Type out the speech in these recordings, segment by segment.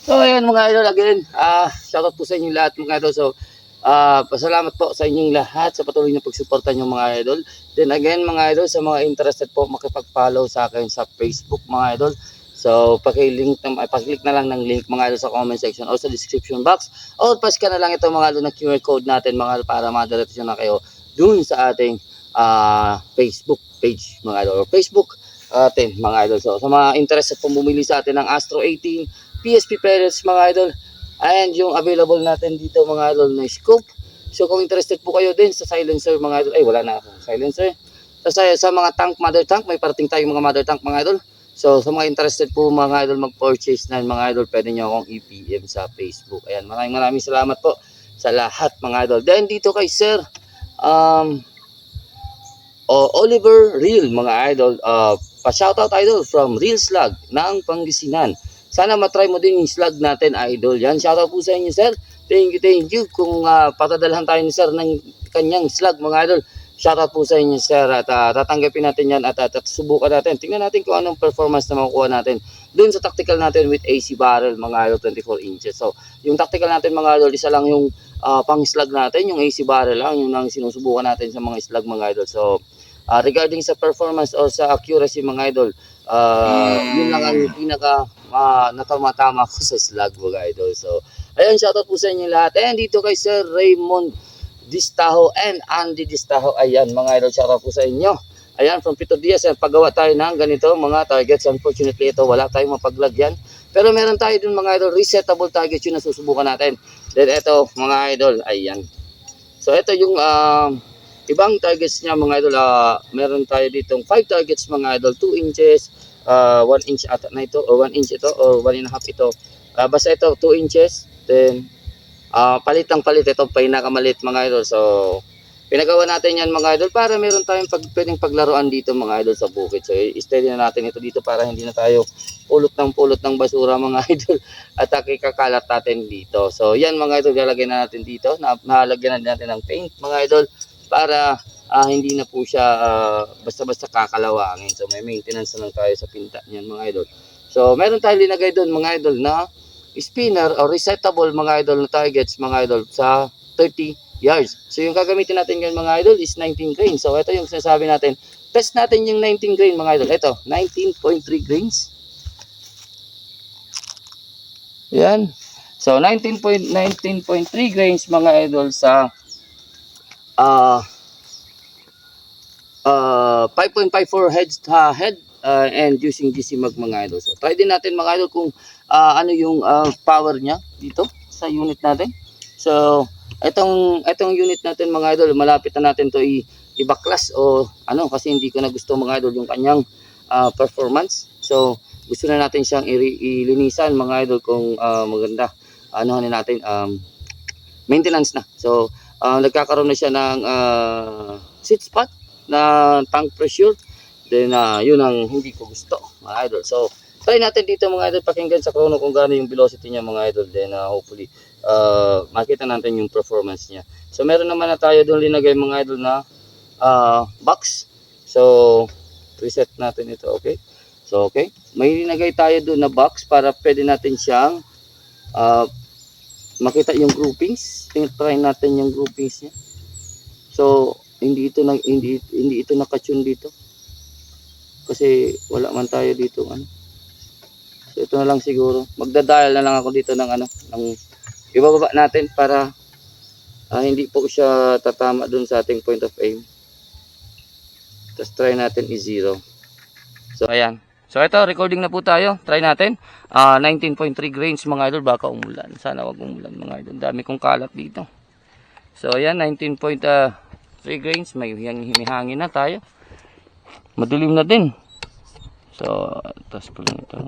So ayun mga idol, again, shoutout po sa inyo lahat mga idol. So pasalamat po sa inyong lahat sa patuloy na pagsuporta nyo mga idol. Then again mga idol, sa mga interested po makipag-follow sa akin sa Facebook mga idol. So paki-click na lang ng link mga idol sa comment section o sa description box. O pass ka na lang ito mga idol ng QR code natin mga idol para madiretso na kayo dun sa ating Facebook page mga idol, or Facebook atin mga idol. So sa mga interested po bumili sa atin ng Astro 18 PSP pellets mga idol, and yung available natin dito mga idol na scope. So kung interested po kayo din sa silencer mga idol, ay wala na akong silencer. Sa mga tank, mother tank, may parating tayong mga mother tank mga idol. So sa mga interested po mga idol mag-purchase na mga idol, pwede nyo akong i-PM sa Facebook. Ayan, maraming salamat po sa lahat mga idol. Then dito kay Sir Oliver Real mga idol, pa-shoutout idol from Real Slug ng Pangasinan. Sana matry mo din yung slug natin idol. Yan, shoutout po sa inyo sir. Thank you. Kung patadalhan tayo ni sir ng kanyang slug mga idol, shoutout po sa inyo sir. At tatanggapin natin yan at subukan natin. Tingnan natin kung anong performance na makukuha natin dun sa tactical natin with AC barrel mga idol 24 inches. So yung tactical natin mga idol, isa lang yung pang slug natin. Yung AC barrel lang, yung nang sinusubukan natin sa mga slug mga idol. So regarding sa performance or sa accuracy mga idol, yun lang ang pinaka natama-tama ko sa slug mga idol. So ayun, shoutout po sa inyo lahat. And dito kay Sir Raymond Distaho and Andy Distaho, ayan mga idol, shoutout po sa inyo. Ayan, from Pito Diaz, paggawa tayo ng ganito mga targets. Unfortunately ito wala tayong mapaglagyan, pero meron tayo dun mga idol resettable targets, yun na susubukan natin. Then ito mga idol, ayan. So ito yung ibang targets niya mga idol. Meron tayo ditong 5 targets mga idol, 2 inches, 1 inch ata na ito, or 1 inch ito, or 1.5 ito. Basta ito 2 inches. Then palit ito, pinakamalit mga idol. So pinagawa natin yan mga idol para meron tayong pwedeng paglaruan dito mga idol sa bukid. So i-steady na natin ito dito para hindi na tayo pulot ng basura mga idol at kakalat natin dito. So yan mga idol, lalagyan na natin dito. Nalagyan na natin ng paint mga idol para hindi na po siya basta-basta kakalawangin. So may maintenance na lang tayo sa pinta niyan mga idol. So meron tayong linagay doon mga idol na spinner or resettable mga idol na targets mga idol sa 30 yards. So yung gagamitin natin ngayon mga idol is 19 grains. So ito yung sinasabi natin. Test natin yung 19 grain mga idol. Ito, 19.3 grains. Yan. So 19.3 grains mga idol sa 5.54 head and using DC mag mga idol. So try din natin mga idol kung ano yung power niya dito sa unit natin. So itong unit natin mga idol, malapit na natin to i-backlash o ano, kasi hindi ko na gusto mga idol yung kanyang performance. So gusto na natin siyang ilinisan mga idol kung maganda ano natin maintenance na. So nagkakaroon na siya ng sweet spot na tank pressure. Then yun ang hindi ko gusto mga idol. So try natin dito mga idol, pakinggan sa chrono kung gaano yung velocity niya mga idol. Then hopefully makita natin yung performance niya. So meron naman na tayo doon linagay mga idol na box. So reset natin ito, okay. So okay, may linagay tayo doon na box para pwede natin siyang makita yung groupings. Try natin yung groupings niya. So hindi ito naka-tune dito kasi wala man tayo dito ano. So ito na lang siguro. Magda-dial na lang ako dito ng ano, ng ibababa natin para hindi po siya tatama dun sa ating point of aim. Tapos try natin i-zero. So ayan. So ito, recording na po tayo. Try natin. 19.3 grains mga idol, baka umulan. Sana wag umulan mga idol. Dami kong kalat dito. So ayan, 19.3 grains. May hangin na tayo. Madilim na din. So, taas ko lang ito.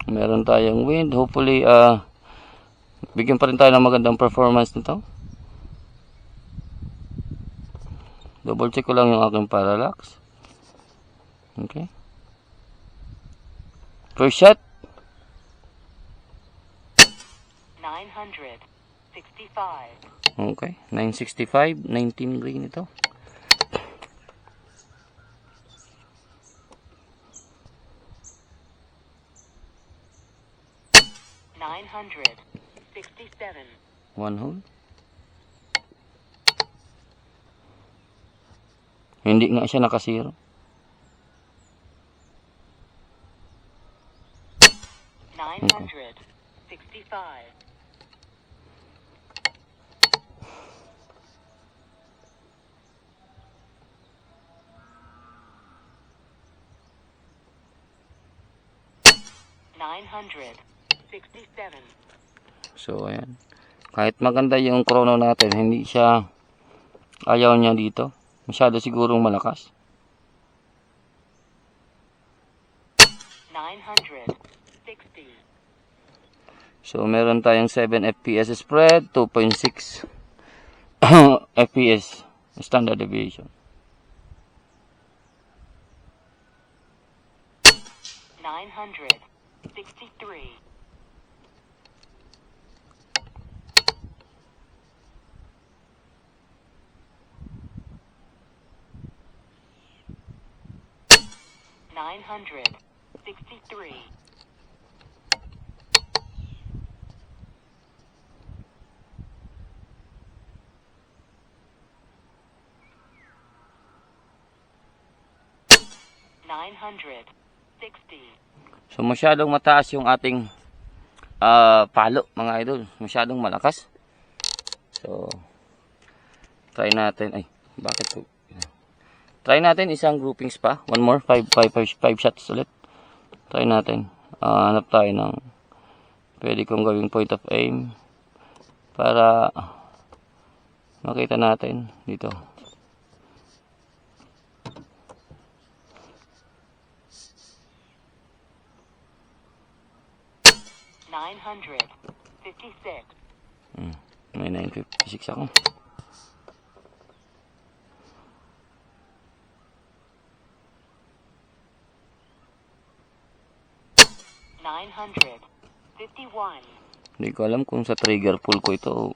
Meron tayong wind. Hopefully, bigyan pa rin tayo ng magandang performance nito. Double check ko lang yung aking parallax. Okay. First shot. 965. Okay, 965, 19 grain ito. 967. 1 hole. Hindi nga siya nakasiro. 965. 967. So, ayan. Kahit maganda yung chrono natin, hindi siya, ayaw niya dito. Masyado sigurong malakas. 960. So, meron tayong 7 FPS spread, 2.6 FPS standard deviation. 963. 963. 960. So, masyadong mataas yung ating palo, mga idol. Masyadong malakas. So, try natin. Ay, bakit po? Try natin isang groupings pa. One more. 5 shots ulit. Try natin. Hanap tayo ng pwede kong gawing point of aim para makita natin dito. May 956 ako. 951. Hindi ko alam kung sa trigger pull ko ito.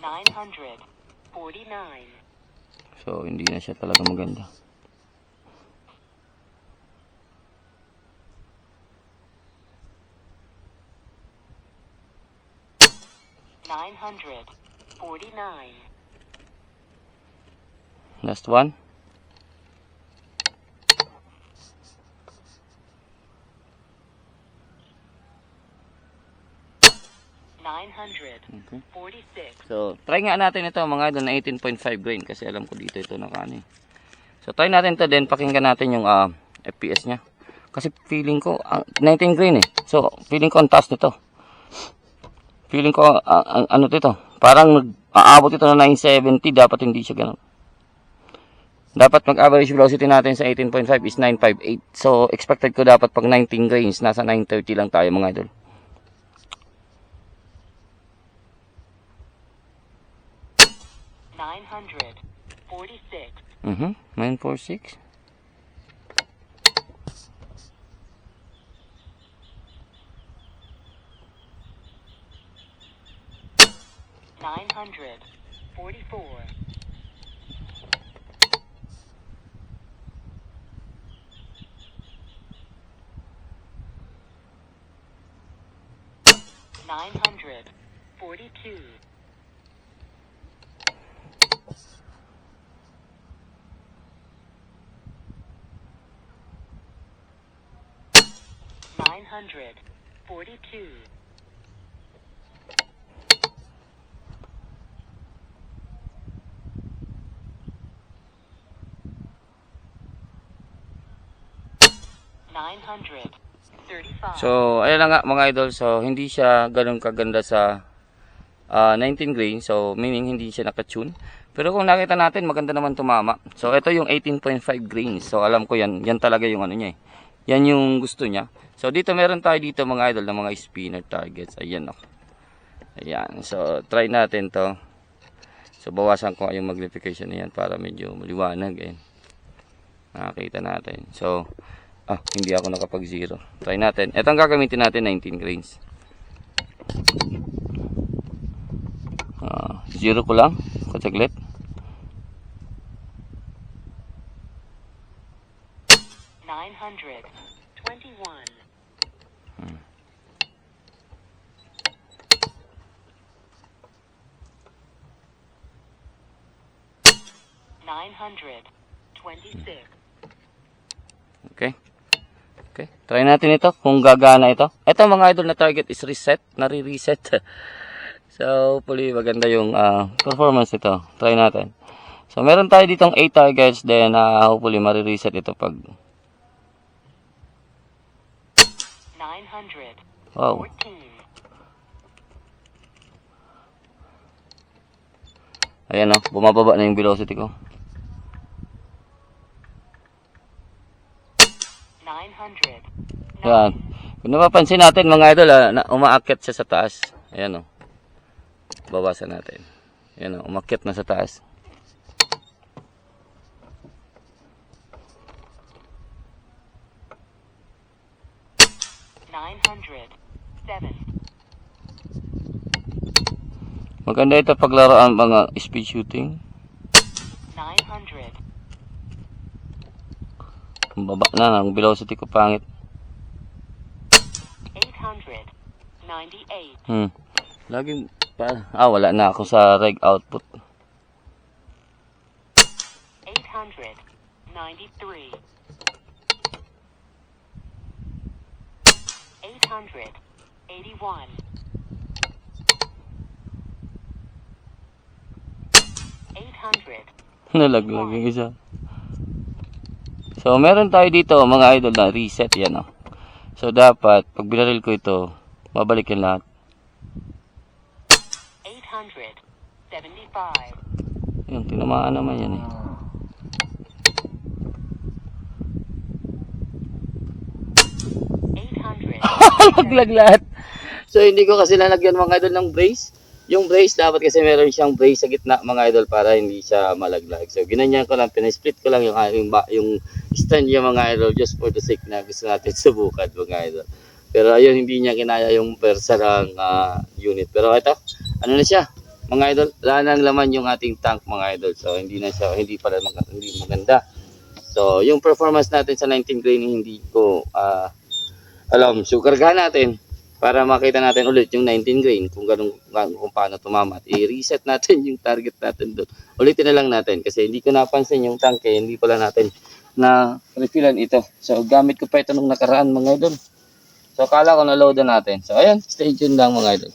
949. So, hindi na siya talaga maganda. 949. Last one. Okay. 46. So, try nga natin ito mga idol na 18.5 grain kasi alam ko dito ito nakani. So, try natin ito din. Pakinggan natin yung FPS niya. Kasi feeling ko 19 grain eh. So, feeling ko ang taas nito. Feeling ko ano dito. Parang aabot ito na 970. Dapat hindi siya ganun. Dapat mag-average velocity natin sa 18.5 is 958. So, expected ko dapat pag 19 grains, nasa 930 lang tayo mga idol. Mm-hmm. 946. 944. 942. 942. 935. So, ayun na nga mga idol. So, hindi siya ganun kaganda sa 19 grain. So, meaning hindi siya nakatune. Pero kung nakita natin, maganda naman tumama. So, ito yung 18.5 grains. So, alam ko yan. Yan talaga yung ano niya eh. Yan yung gusto niya. So, dito meron tayo dito mga idol ng mga spinner targets. Ayan o. Ayan. So, try natin to. So, bawasan ko yung magnification na yan para medyo maliwanag. Ayan. Nakakita natin. So, hindi ako nakapag-zero. Try natin. Ito ang gagamitin natin, 19 grains. Zero ko lang. Kasaglit. 921. 926. Okay. Okay. Try natin ito kung gagana ito. Ito mga idol na target is reset. Nare-reset. So, hopefully maganda yung performance ito. Try natin. So, meron tayo ditong 8 targets. Then, hopefully mare-reset ito pag... 914. Wow. Ayan o. Bumababa na yung velocity ko. 900. Yan. Kung napapansin natin mga idol, umaakyat siya sa taas. Ayan o. Bawasan natin. Ayan o. Umakyat na sa taas. Maganda ito paglaruan mga speed shooting. 900. Baba na ang velocity ko pangit. 898. Laging wala na ako sa reg output. 893. 881. 800. Nalaglag yung isa. So, meron tayo dito mga idol na reset yan o. So, dapat pag binaril ko ito, mabalik yung lahat. 875. Yun, tinamaan naman yan eh. Nalaglag lahat. So, hindi ko kasi lalagyan mga idol ng brace. Yung brace, dapat kasi meron siyang brace sa gitna mga idol para hindi siya malaglag. So, ginanyan ko lang, pinasplit ko lang yung stand niya mga idol just for the sake na gusto natin subukan mga idol. Pero ayun, hindi niya kinaya yung persa ng unit. Pero ito, ano na siya mga idol, wala nang laman yung ating tank mga idol. So, hindi maganda. So, yung performance natin sa 19 grain hindi ko alam. So, kargahan natin para makita natin ulit yung 19 grain kung paano tumamat. I-reset natin yung target natin doon. Ulitin na lang natin kasi hindi ko napansin yung tank hindi pala natin na refillan ito. So, gamit ko pa ito nung nakaraan mga idol. So, akala ko na load na natin. So, ayan, stay tuned lang mga idol.